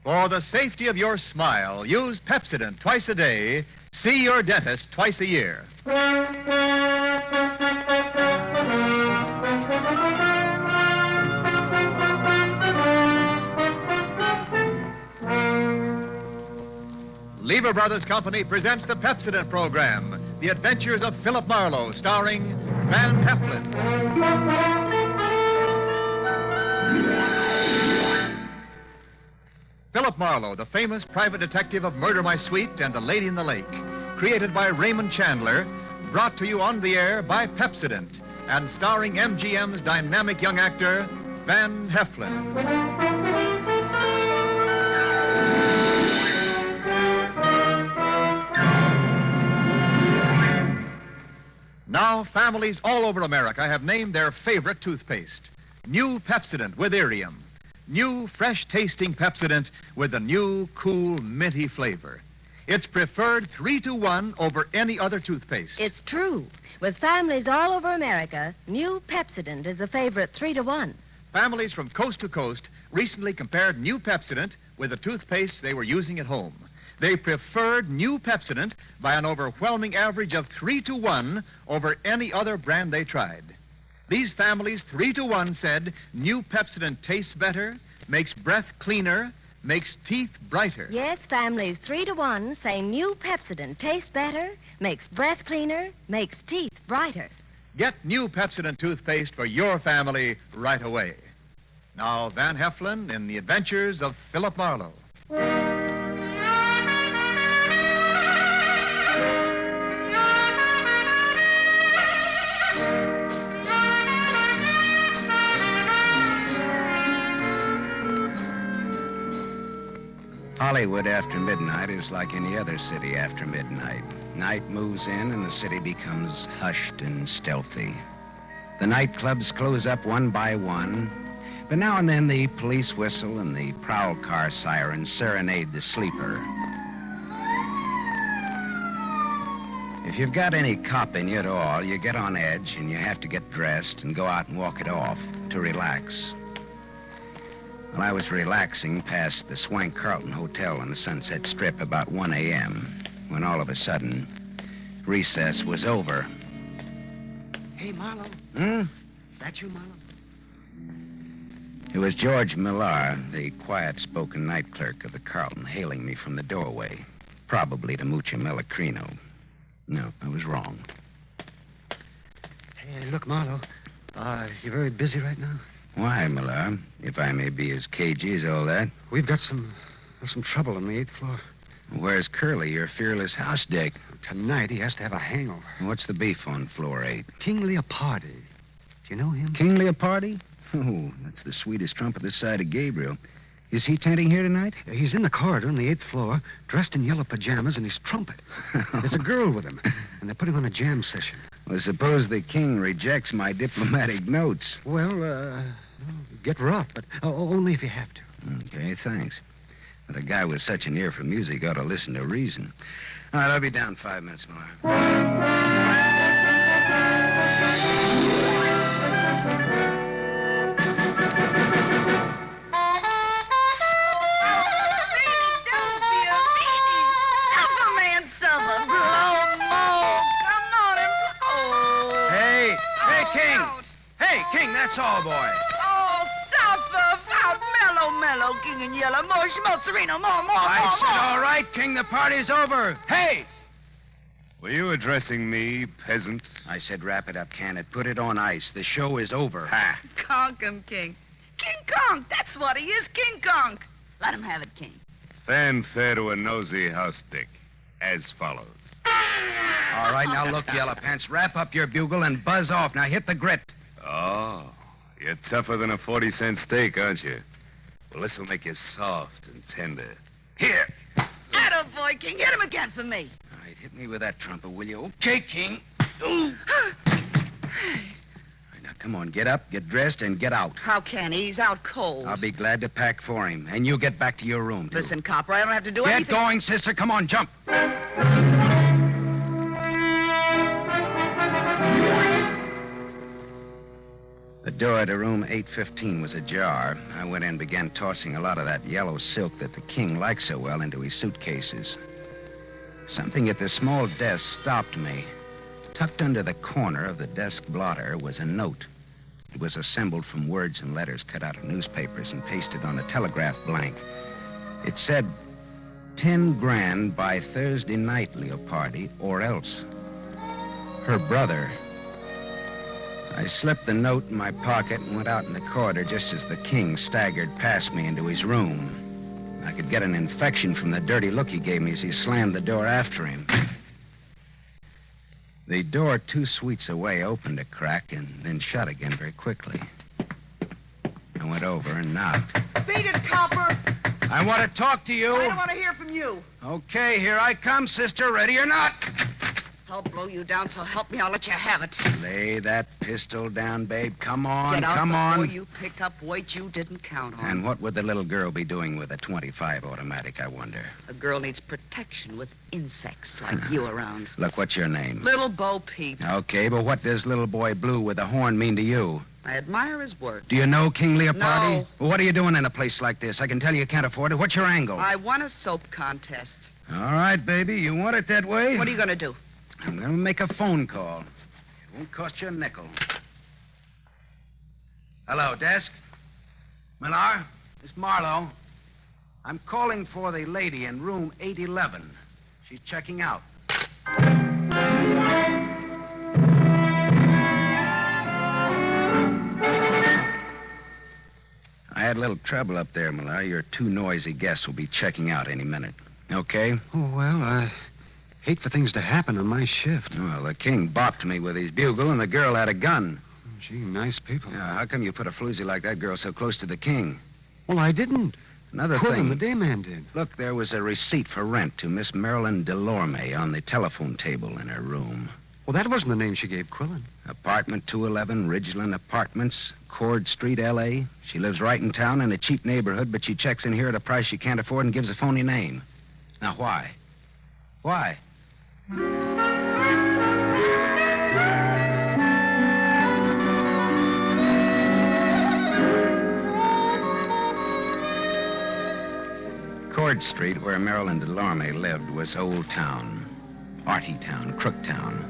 For the safety of your smile, use Pepsodent twice a day. See your dentist twice a year. Lever Brothers Company presents the Pepsodent program, The Adventures of Philip Marlowe, starring Van Heflin. Philip Marlowe, the famous private detective of Murder My Sweet and The Lady in the Lake, created by Raymond Chandler, brought to you on the air by Pepsodent, and starring MGM's dynamic young actor, Van Heflin. Now, families all over America have named their favorite toothpaste. New Pepsodent with Irium. New, fresh-tasting Pepsodent with a new, cool, minty flavor. It's preferred 3-to-1 over any other toothpaste. It's true. With families all over America, new Pepsodent is a favorite 3-to-1. Families from coast to coast recently compared new Pepsodent with the toothpaste they were using at home. They preferred new Pepsodent by an overwhelming average of 3-to-1 over any other brand they tried. These families, 3-to-1, said new Pepsodent tastes better, makes breath cleaner, makes teeth brighter. Yes, families 3-to-1 say new Pepsodent tastes better, makes breath cleaner, makes teeth brighter. Get new Pepsodent toothpaste for your family right away. Now, Van Heflin in The Adventures of Philip Marlowe. Hollywood after midnight is like any other city after midnight. Night moves in and the city becomes hushed and stealthy. The nightclubs close up one by one, but now and then the police whistle and the prowl car sirens serenade the sleeper. If you've got any cop in you at all, you get on edge and you have to get dressed and go out and walk it off to relax. Well, I was relaxing past the Swank Carlton Hotel on the Sunset Strip about 1 a.m. when all of a sudden, recess was over. Hey, Marlowe. Hmm? Is that you, Marlowe? It was George Millar, the quiet-spoken night clerk of the Carlton, hailing me from the doorway, probably to Mucha Melacrino. No, I was wrong. Hey, look, Marlowe. You're very busy right now? Why, Millar? If I may be as cagey as all that. We've got some trouble on the 8th floor. Where's Curly, your fearless house dick? Tonight, he has to have a hangover. What's the beef on floor 8? King Leopardi. Do you know him? King Leopardi? Oh, that's the sweetest trump this side of Gabriel. Is he tenting here tonight? He's in the corridor on the 8th floor, dressed in yellow pajamas and his trumpet. There's a girl with him, and they're putting on a jam session. Well, suppose the king rejects my diplomatic notes. Well, get rough, but only if you have to. Okay, thanks. But a guy with such an ear for music ought to listen to reason. All right, I'll be down 5 minutes more. King, that's all, boy. Oh, suffer, out, mellow, king and yellow, more schmozzerino, more. I said, all right, King, the party's over. Hey! Were you addressing me, peasant? I said, wrap it up, can it? Put it on ice. The show is over. Ha! Conk him, King. King Conk, that's what he is, King Conk. Let him have it, King. Fanfare to a nosy house dick, as follows. All right, now look, Yellow Pants, wrap up your bugle and buzz off. Now hit the grit. Oh, you're tougher than a 40-cent steak, aren't you? Well, this'll make you soft and tender. Here! Attaboy, King. Hit him again for me. All right, hit me with that trumpet, will you? Okay, King. All right, now, come on, get up, get dressed, and get out. How can he? He's out cold. I'll be glad to pack for him. And you get back to your room, too. Listen, Copper, I don't have to do anything. anything. Get going, sister. Come on, jump. The door to room 815 was ajar. I went in and began tossing a lot of that yellow silk that the king liked so well into his suitcases. Something at the small desk stopped me. Tucked under the corner of the desk blotter was a note. It was assembled from words and letters cut out of newspapers and pasted on a telegraph blank. It said, 10 grand by Thursday night, Leopardi, or else. Her brother. I slipped the note in my pocket and went out in the corridor just as the king staggered past me into his room. I could get an infection from the dirty look he gave me as he slammed the door after him. The door 2 suites away opened a crack and then shut again very quickly. I went over and knocked. Beat it, copper. I want to talk to you. I don't want to hear from you. Okay, here I come, sister. Ready or not? I'll blow you down, so help me, I'll let you have it. Lay that pistol down, babe. Come on, Get out come before on. you pick up weight you didn't count on. And what would the little girl be doing with a .25 automatic, I wonder? A girl needs protection with insects like you around. Look, what's your name? Little Bo Peep. Okay, but what does little boy Blue with a horn mean to you? I admire his work. Do you know King Leopardi? No. Well, what are you doing in a place like this? I can tell you can't afford it. What's your angle? I won a soap contest. All right, baby. You want it that way? What are you going to do? I'm going to make a phone call. It won't cost you a nickel. Hello, desk. Millar, it's Marlowe. I'm calling for the lady in room 811. She's checking out. I had a little trouble up there, Millar. Your 2 noisy guests will be checking out any minute. Okay? Oh, well, I hate for things to happen on my shift. Well, the king bopped me with his bugle, and the girl had a gun. Gee, nice people. Yeah, how come you put a floozy like that girl so close to the king? Well, I didn't. Another Quillen, thing. the day man did. Look, there was a receipt for rent to Miss Marilyn Delorme on the telephone table in her room. Well, that wasn't the name she gave Quillen. Apartment 211, Ridgeland Apartments, Cord Street, L.A. She lives right in town in a cheap neighborhood, but she checks in here at a price she can't afford and gives a phony name. Now, why? Why? Cord Street, where Marilyn Delorme lived, was Old Town, Arty Town, Crook Town.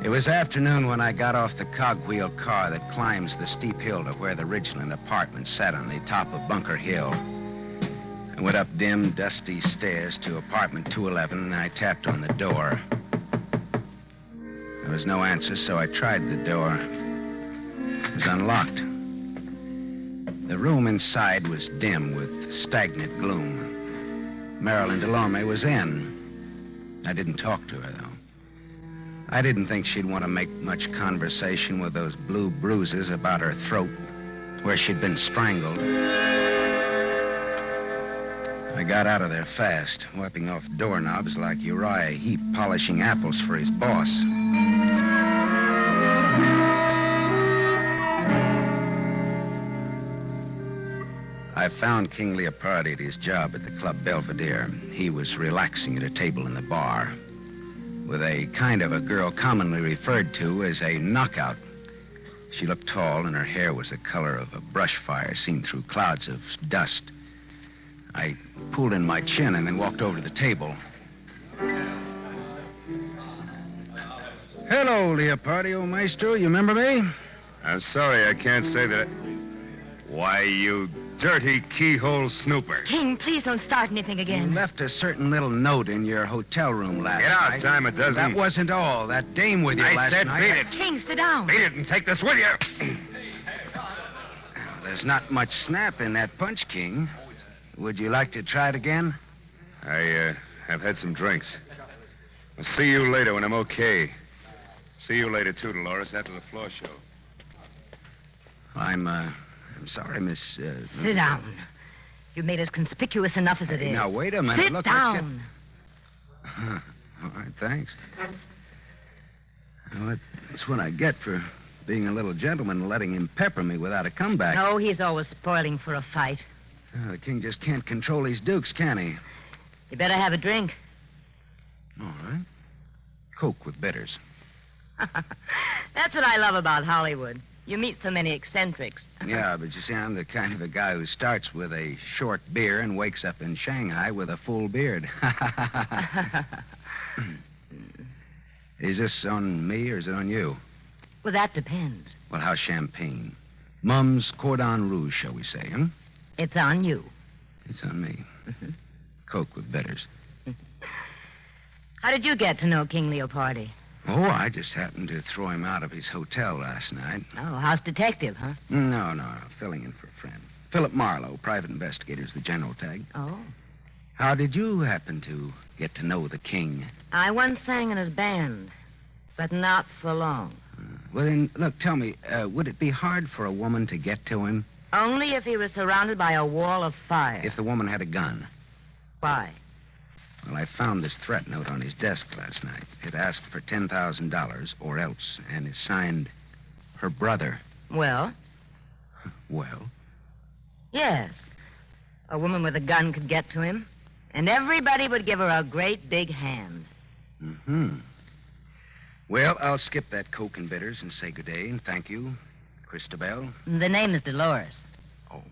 It was afternoon when I got off the cogwheel car that climbs the steep hill to where the Ridgeland Apartments sat on the top of Bunker Hill. I went up dim, dusty stairs to apartment 211, and I tapped on the door. There was no answer, so I tried the door. It was unlocked. The room inside was dim with stagnant gloom. Marilyn Delorme was in. I didn't talk to her, though. I didn't think she'd want to make much conversation with those blue bruises about her throat, where she'd been strangled. I got out of there fast, wiping off doorknobs like Uriah Heep polishing apples for his boss. I found King Leopardi at his job at the Club Belvedere. He was relaxing at a table in the bar with a kind of a girl commonly referred to as a knockout. She looked tall, and her hair was the color of a brush fire seen through clouds of dust. I pulled in my chin and then walked over to the table. Hello, Leopardi, old maestro. You remember me? I'm sorry, I can't say that. Why, you dirty keyhole snooper. King, please don't start anything You again. left a certain little note in your hotel room last Get out, night. dime a dozen. That wasn't all. That dame with you I last said night. beat it. King, sit down. Beat it and take this with you. There's not much snap in that punch, King. Would you like to try it again? I have had some drinks. I'll see you later when I'm okay. See you later, too, Dolores, after the floor show. I'm sorry, Miss... Sit down. You've made us conspicuous enough as it is. Now, wait a minute. Sit Look, down. All right, thanks. Well, that's what I get for being a little gentleman and letting him pepper me without a comeback. No, he's always spoiling for a fight. The king just can't control his dukes, can he? You better have a drink. All right. Coke with bitters. That's what I love about Hollywood. You meet so many eccentrics. Yeah, but you see, I'm the kind of a guy who starts with a short beer and wakes up in Shanghai with a full beard. Is this on me or is it on you? Well, that depends. Well, how's champagne? Mum's cordon rouge, shall we say, huh? It's on you. It's on me. Coke with bitters. How did you get to know King Leopardi? Oh, I just happened to throw him out of his hotel last night. Oh, house detective, huh? No, filling in for a friend. Philip Marlowe, private investigator's the general tag. Oh. How did you happen to get to know the king? I once sang in his band, but not for long. Well, then, look, tell me, would it be hard for a woman to get to him? Only if he was surrounded by a wall of fire. If the woman had a gun? Why? Well, I found this threat note on his desk last night. It asked for $10,000 or else, and it's signed her brother. Well? Well? Yes. A woman with a gun could get to him, and everybody would give her a great big hand. Mm-hmm. Well, I'll skip that Coke and bitters and say good day and thank you, Christabel. The name is Dolores. Oh,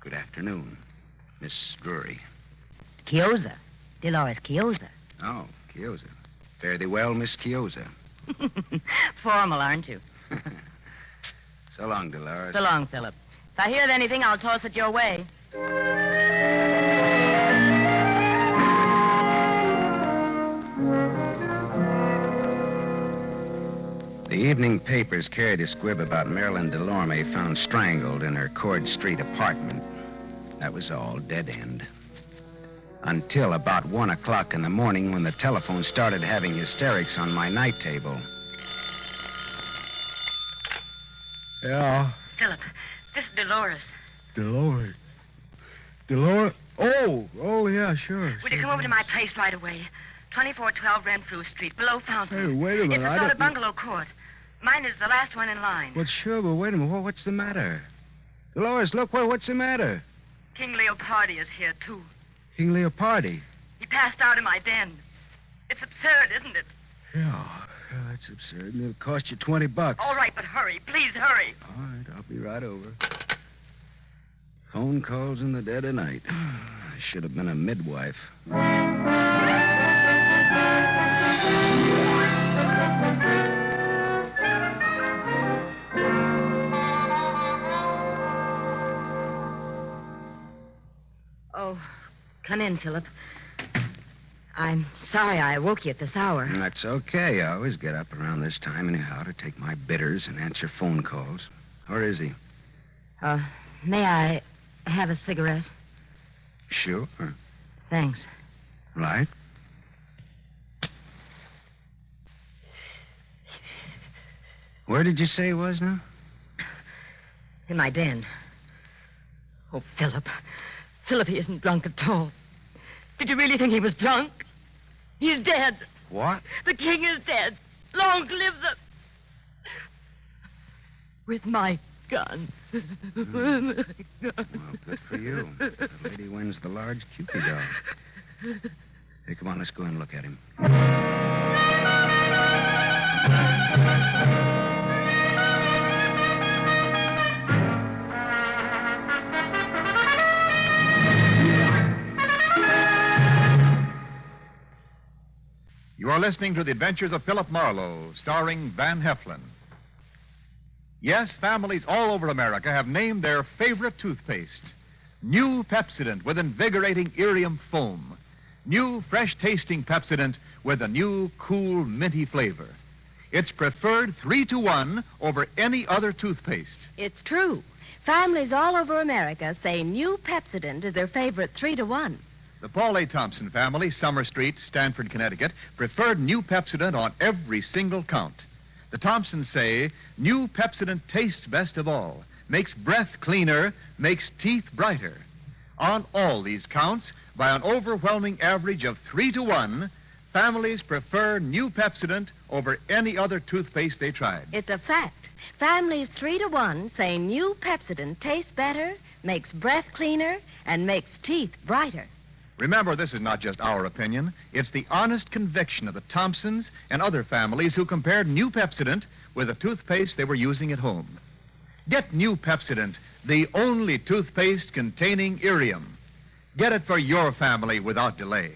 good afternoon, Miss Drury. Chiozza. Dolores Chiozza. Oh, Chiozza. Fare thee well, Miss Chiozza. Formal, aren't you? So long, Dolores. So long, Philip. If I hear of anything, I'll toss it your way. The evening papers carried a squib about Marilyn Delorme found strangled in her Cord Street apartment. That was all, dead end. Until about 1 o'clock in the morning when the telephone started having hysterics on my night table. Yeah. Philip, this is Dolores. Dolores. Oh, yeah, sure. Would you come over to my place right away? 2412 Renfrew Street, below Fountain. Hey, wait a minute. It's a sort of bungalow court. Mine is the last one in line. Well, sure, but wait a minute. What's the matter? Dolores, look, what's the matter? King Leopardi is here, too. King Leopardi. He passed out in my den. It's absurd, isn't it? Yeah, that's absurd. And it'll cost you $20. All right, but hurry. Please hurry. All right, I'll be right over. Phone calls in the dead of night. I should have been a midwife. Oh, come in, Philip. I'm sorry I woke you at this hour. That's okay. I always get up around this time anyhow to take my bitters and answer phone calls. Where is he? May I have a cigarette? Sure. Thanks. Right. Where did you say he was now? In my den. Oh, Philip. Philip, he isn't drunk at all. Did you really think he was drunk? He's dead. What? The king is dead. Long live the... With my gun. Well, good for you. The lady wins the large Cupid doll. Hey, come on, let's go and look at him. You are listening to The Adventures of Philip Marlowe, starring Van Heflin. Yes, families all over America have named their favorite toothpaste. New Pepsodent with invigorating Irium foam. New fresh-tasting Pepsodent with a new cool, minty flavor. It's preferred 3-to-1 over any other toothpaste. It's true. Families all over America say new Pepsodent is their favorite 3-to-1. The Paul A. Thompson family, Summer Street, Stanford, Connecticut, preferred new Pepsodent on every single count. The Thompsons say new Pepsodent tastes best of all, makes breath cleaner, makes teeth brighter. On all these counts, by an overwhelming average of 3-to-1, families prefer new Pepsodent over any other toothpaste they tried. It's a fact. Families 3-to-1 say new Pepsodent tastes better, makes breath cleaner, and makes teeth brighter. Remember, this is not just our opinion. It's the honest conviction of the Thompsons and other families who compared new Pepsodent with the toothpaste they were using at home. Get new Pepsodent, the only toothpaste containing irium. Get it for your family without delay.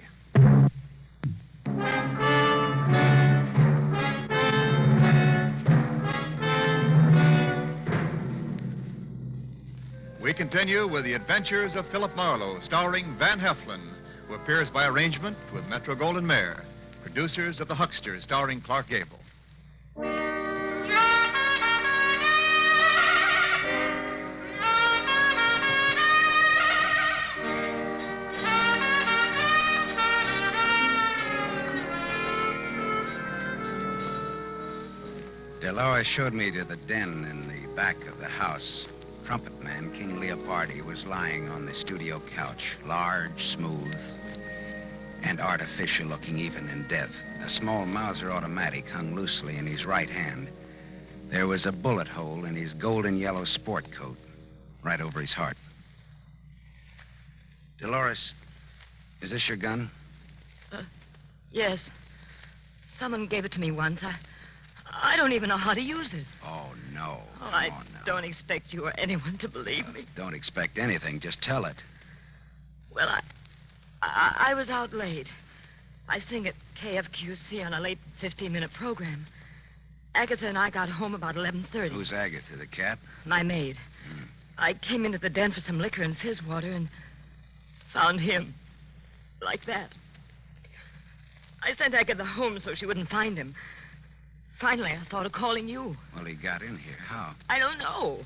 We continue with the adventures of Philip Marlowe, starring Van Heflin, who appears by arrangement with Metro-Goldwyn-Mayer, producers of The Huckster, starring Clark Gable. Dolores showed me to the den in the back of the house. Trumpet man King Leopardi was lying on the studio couch, large, smooth, and artificial looking even in death. A small Mauser automatic hung loosely in his right hand. There was a bullet hole in his golden yellow sport coat, right over his heart. Dolores, is this your gun? Yes. Someone gave it to me once. I don't even know how to use it. Oh, no. Oh, I don't expect you or anyone to believe me. Don't expect anything. Just tell it. Well, I was out late. I sing at KFQC on a late 15-minute program. Agatha and I got home about 11:30. Who's Agatha, the cat? My maid. I came into the den for some liquor and fizz water and found him. Like that. I sent Agatha home so she wouldn't find him. Finally, I thought of calling you. Well, he got in here. How? I don't know.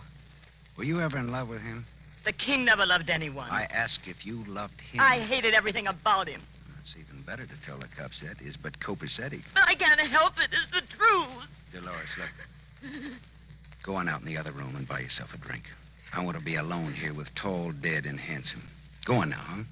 Were you ever in love with him? The king never loved anyone. I asked if you loved him. I hated everything about him. It's even better to tell the cops that is but copacetic. But I can't help it. It's the truth. Dolores, look. Go on out in the other room and buy yourself a drink. I want to be alone here with tall, dead, and handsome. Go on now, huh?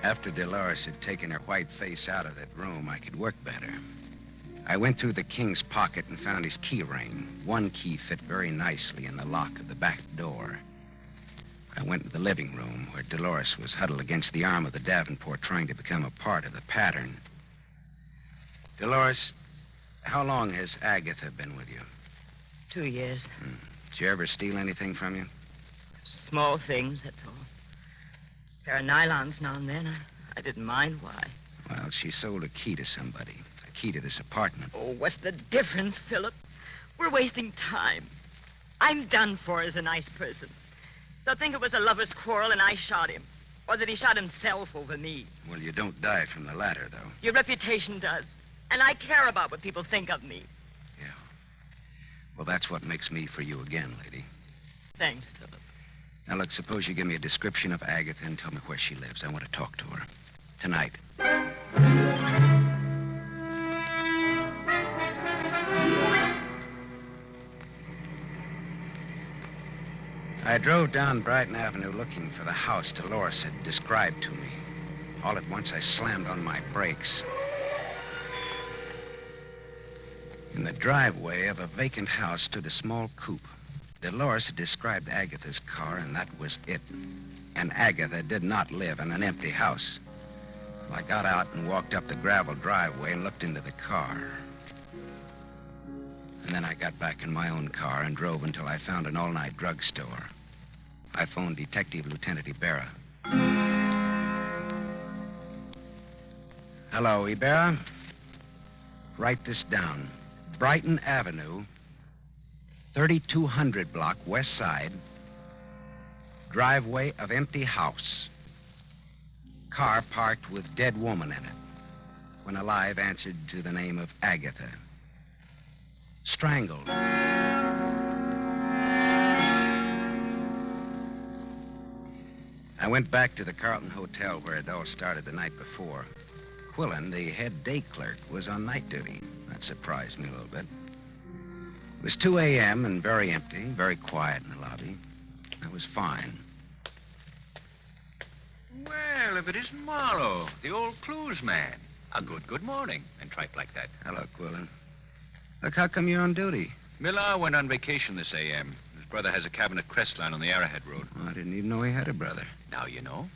After Dolores had taken her white face out of that room, I could work better. I went through the king's pocket and found his key ring. One key fit very nicely in the lock of the back door. I went to the living room where Dolores was huddled against the arm of the Davenport trying to become a part of the pattern. Dolores, how long has Agatha been with you? 2 years. Did you ever steal anything from you? Small things, that's all. Pair of nylons now and then. I didn't mind why. Well, she sold a key to somebody. A key to this apartment. Oh, what's the difference, Philip? We're wasting time. I'm done for as a nice person. They'll think it was a lover's quarrel and I shot him. Or that he shot himself over me. Well, you don't die from the latter, though. Your reputation does. And I care about what people think of me. Yeah. Well, that's what makes me for you again, lady. Thanks, Philip. Now, look, suppose you give me a description of Agatha and tell me where she lives. I want to talk to her. Tonight. I drove down Brighton Avenue looking for the house Dolores had described to me. All at once, I slammed on my brakes. In the driveway of a vacant house stood a small coupe. Dolores had described Agatha's car, and that was it. And Agatha did not live in an empty house. I got out and walked up the gravel driveway and looked into the car. And then I got back in my own car and drove until I found an all-night drugstore. I phoned Detective Lieutenant Ibarra. Hello, Ibarra. Write this down. Brighton Avenue, 3200 block, west side. Driveway of empty house. Car parked with dead woman in it. When alive, answered to the name of Agatha. Strangled. I went back to the Carlton Hotel where it all started the night before. Quillen, the head day clerk, was on night duty. That surprised me a little bit. It was 2 a.m. and very empty, very quiet in the lobby. That was fine. Well, if it isn't Marlowe, the old clues man. A good morning, and tripe like that. Hello, Quillen. Look, how come you're on duty? Millar went on vacation this a.m. His brother has a cabin at Crestline on the Arrowhead Road. Well, I didn't even know he had a brother. Now you know.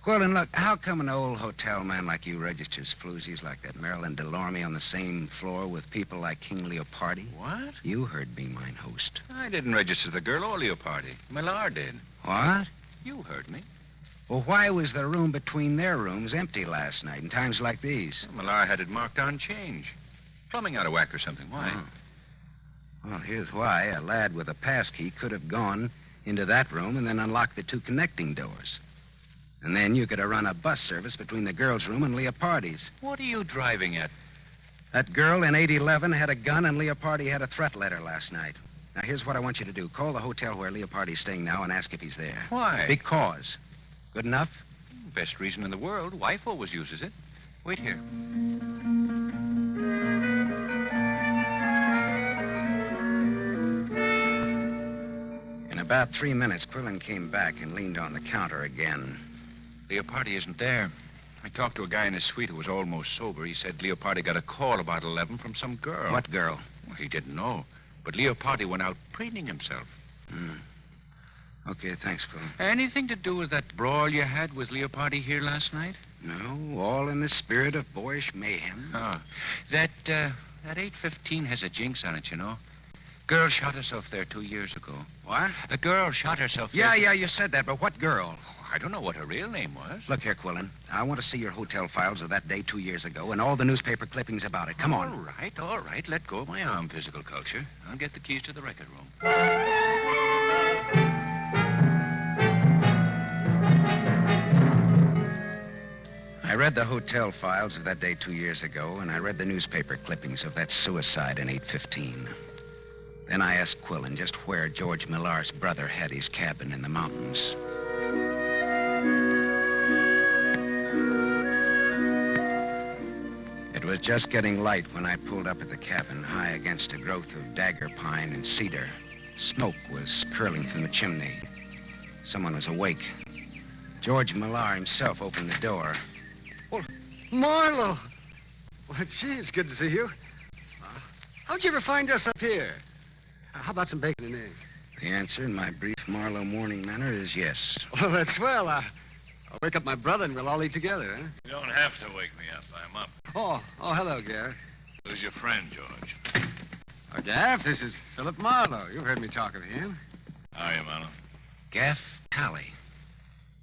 Quillen, look, how come an old hotel man like you registers floozies like that Marilyn Delorme on the same floor with people like King Leopardi? What? You heard me, mine host. I didn't register the girl or Leopardi. Millar did. What? You heard me. Well, why was the room between their rooms empty last night in times like these? Millar had it marked on change. Plumbing out of whack or something. Why? Oh. Well, here's why. A lad with a pass key could have gone into that room and then unlocked the two connecting doors. And then you could have run a bus service between the girl's room and Leopardi's. What are you driving at? That girl in 811 had a gun and Leopardi had a threat letter last night. Now, here's what I want you to do. Call the hotel where Leopardi's staying now and ask if he's there. Why? Because. Good enough? Best reason in the world. Wife always uses it. Wait here. In about 3 minutes, Quillen came back and leaned on the counter again. Leopardi isn't there. I talked to a guy in his suite who was almost sober. He said Leopardi got a call about 11 from some girl. What girl? Well, he didn't know. But Leopardi went out preening himself. Okay, thanks, Quillen. Anything to do with that brawl you had with Leopardi here last night? No, all in the spirit of boyish mayhem. Oh. That 815 has a jinx on it, you know. Girl shot herself there 2 years ago. What? A girl shot herself there. Yeah, you said that, but what girl? I don't know what her real name was. Look here, Quillen. I want to see your hotel files of that day 2 years ago and all the newspaper clippings about it. Come on. All right. Let go of my arm, physical culture. I'll get the keys to the record room. I read the hotel files of that day 2 years ago, and I read the newspaper clippings of that suicide in 815. Then I asked Quillen just where George Millar's brother had his cabin in the mountains. It was just getting light when I pulled up at the cabin, high against a growth of dagger pine and cedar. Smoke was curling from the chimney. Someone was awake. George Millar himself opened the door. Well, Marlowe! Well, gee, it's good to see you. How'd you ever find us up here? How about some bacon and eggs? The answer in my brief Marlowe morning manner is yes. Well, that's swell. I'll wake up my brother and we'll all eat together, huh? You don't have to wake me up. I'm up. Oh, hello, Gaff. Who's your friend, George? Oh, Gaff, this is Philip Marlowe. You've heard me talk of him. How are you, Marlowe? Gaff Tally.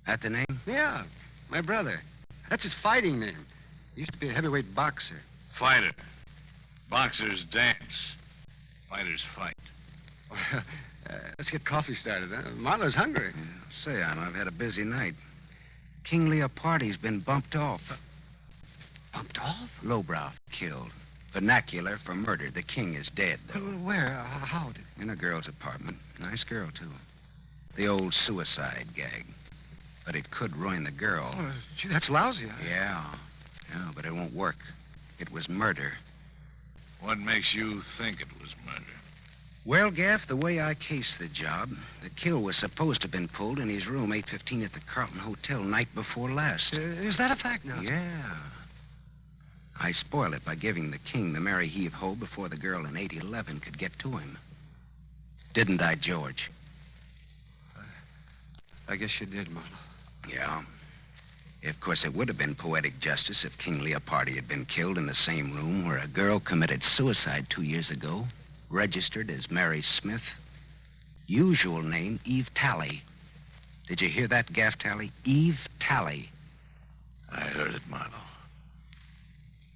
That the name? Yeah, my brother. That's his fighting name. He used to be a heavyweight boxer. Fighter. Boxers dance. Fighters fight. Let's get coffee started, huh? Marlowe's hungry. Yeah, say, I've had a busy night. King Leopardi's been bumped off. Bumped off? Lowbrow killed. Vernacular for murder. The king is dead, though. Where? How did? In a girl's apartment. Nice girl, too. The old suicide gag. But it could ruin the girl. Oh, gee, that's lousy. Yeah, but it won't work. It was murder. What makes you think it was murder? Well, Gaff, the way I cased the job, the kill was supposed to have been pulled in his room 815 at the Carlton Hotel night before last. Is that a fact now? Yeah. I spoiled it by giving the king the merry heave-ho before the girl in 811 could get to him. Didn't I, George? I guess you did, Marlowe. Yeah. Of course, it would have been poetic justice if King Leopardi had been killed in the same room where a girl committed suicide 2 years ago, registered as Mary Smith. Usual name, Eve Tally. Did you hear that, Gaff Tally? Eve Tally. I heard it, Marlowe.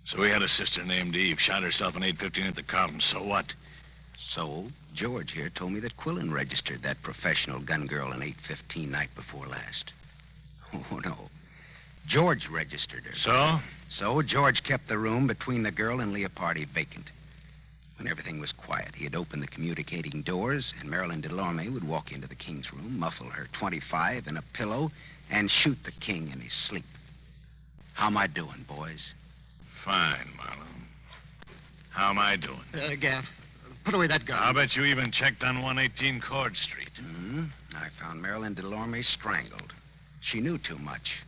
So he had a sister named Eve, shot herself in 815 at the Carlton. So what? So, George here told me that Quillen registered that professional gun girl in 815 night before last. Oh, no. George registered her. So? So George kept the room between the girl and Leopardi vacant. When everything was quiet, he'd open the communicating doors, and Marilyn Delorme would walk into the king's room, muffle her .25 in a pillow, and shoot the king in his sleep. How am I doing, boys? Fine, Marlowe. How am I doing? Gaff, put away that gun. I'll bet you even checked on 118 Cord Street. I found Marilyn Delorme strangled. She knew too much.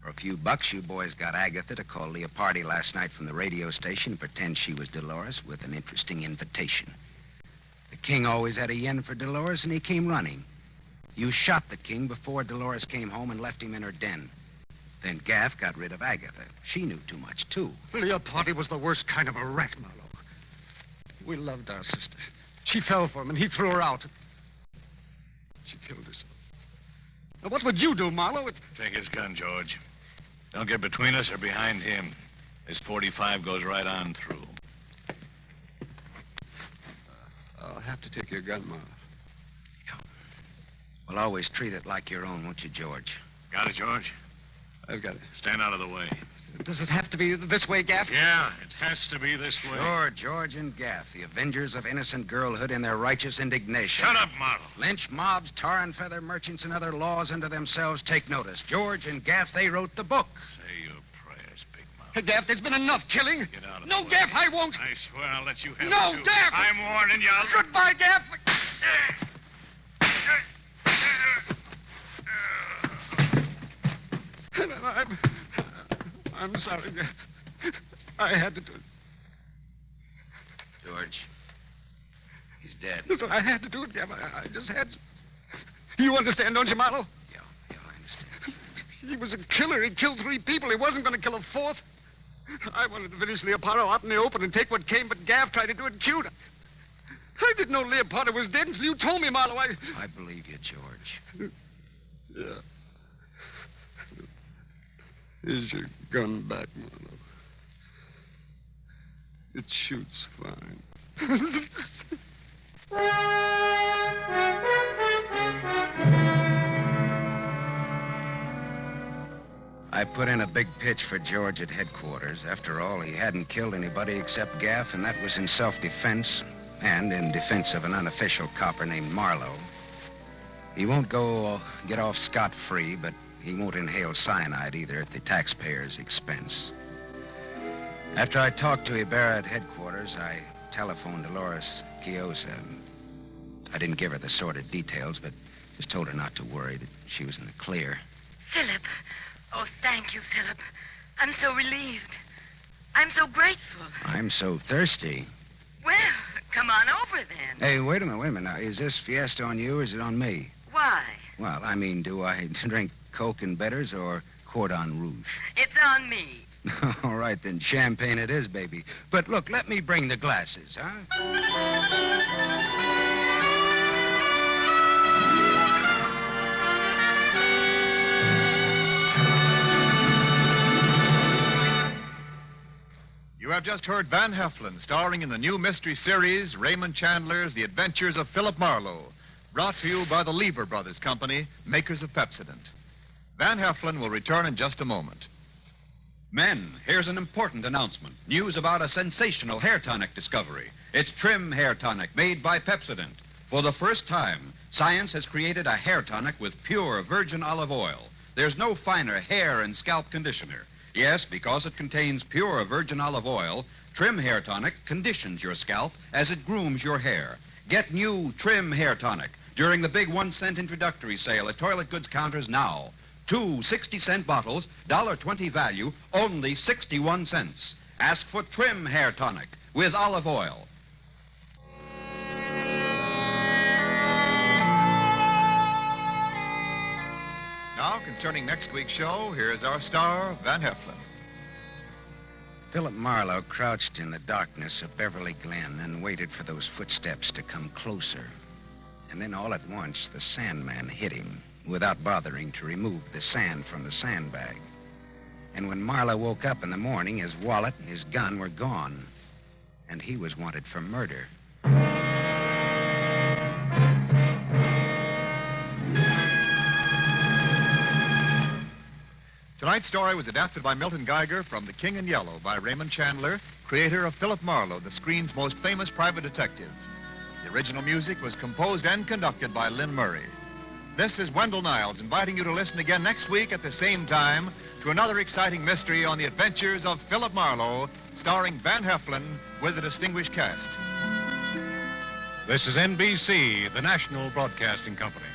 For a few bucks, you boys got Agatha to call Leopardi last night from the radio station and pretend she was Dolores with an interesting invitation. The king always had a yen for Dolores, and he came running. You shot the king before Dolores came home and left him in her den. Then Gaff got rid of Agatha. She knew too much, too. Leopardi was the worst kind of a rat, Marlowe. We loved our sister. She fell for him, and he threw her out. She killed herself. Now, what would you do, Marlowe? Take his gun, George. Don't get between us or behind him. This 45 goes right on through. I'll have to take your gun, Marlowe. Well, always treat it like your own, won't you, George? Got it, George? I've got it. Stand out of the way. Does it have to be this way, Gaff? Yeah, it has to be this way. Sure, George and Gaff, the avengers of innocent girlhood in their righteous indignation. Shut up, Marlowe. Lynch mobs, tar and feather merchants, and other laws unto themselves take notice. George and Gaff, they wrote the book. Say your prayers, Big Mouth. Hey, Gaff, there's been enough killing. Get out of No, the way. Gaff, I won't. I swear I'll let you have No, it, too. Gaff! I'm warning you. Goodbye, Gaff. I'm sorry, Gaff. I had to do it. George, he's dead. Listen, I had to do it, Gaff. I just had to. You understand, don't you, Marlowe? Yeah, I understand. He was a killer. He killed 3 people. He wasn't going to kill a 4th. I wanted to finish Leopardo out in the open and take what came, but Gaff tried to do it cute. I didn't know Leopardo was dead until you told me, Marlowe. I believe you, George. Yeah. Here's your gun back, Marlowe. It shoots fine. I put in a big pitch for George at headquarters. After all, he hadn't killed anybody except Gaff, and that was in self-defense and in defense of an unofficial copper named Marlowe. He won't get off scot-free, but he won't inhale cyanide either at the taxpayer's expense. After I talked to Ibarra at headquarters, I telephoned Dolores Quiosa. I didn't give her the sordid details, but just told her not to worry, that she was in the clear. Philip. Oh, thank you, Philip. I'm so relieved. I'm so grateful. I'm so thirsty. Well, come on over then. Hey, wait a minute. Now, is this fiesta on you or is it on me? Why? Well, I mean, do I drink Coke and bitters or Cordon Rouge? It's on me. All right, then champagne it is, baby. But look, let me bring the glasses, huh? You have just heard Van Heflin, starring in the new mystery series, Raymond Chandler's The Adventures of Philip Marlowe, brought to you by the Lever Brothers Company, makers of Pepsodent. Van Heflin will return in just a moment. Men, here's an important announcement. News about a sensational hair tonic discovery. It's Trim Hair Tonic made by Pepsodent. For the first time, science has created a hair tonic with pure virgin olive oil. There's no finer hair and scalp conditioner. Yes, because it contains pure virgin olive oil, Trim Hair Tonic conditions your scalp as it grooms your hair. Get new Trim Hair Tonic during the big 1-cent introductory sale at toilet goods counters now. 2 60-cent bottles, $1.20 value, only 61 cents. Ask for Trim Hair Tonic with olive oil. Now, concerning next week's show, here's our star, Van Heflin. Philip Marlowe crouched in the darkness of Beverly Glen and waited for those footsteps to come closer. And then all at once, the Sandman hit him without bothering to remove the sand from the sandbag. And when Marlowe woke up in the morning, his wallet and his gun were gone. And he was wanted for murder. Tonight's story was adapted by Milton Geiger from The King in Yellow by Raymond Chandler, creator of Philip Marlowe, the screen's most famous private detective. The original music was composed and conducted by Lynn Murray. This is Wendell Niles inviting you to listen again next week at the same time to another exciting mystery on the adventures of Philip Marlowe, starring Van Heflin with a distinguished cast. This is NBC, the National Broadcasting Company.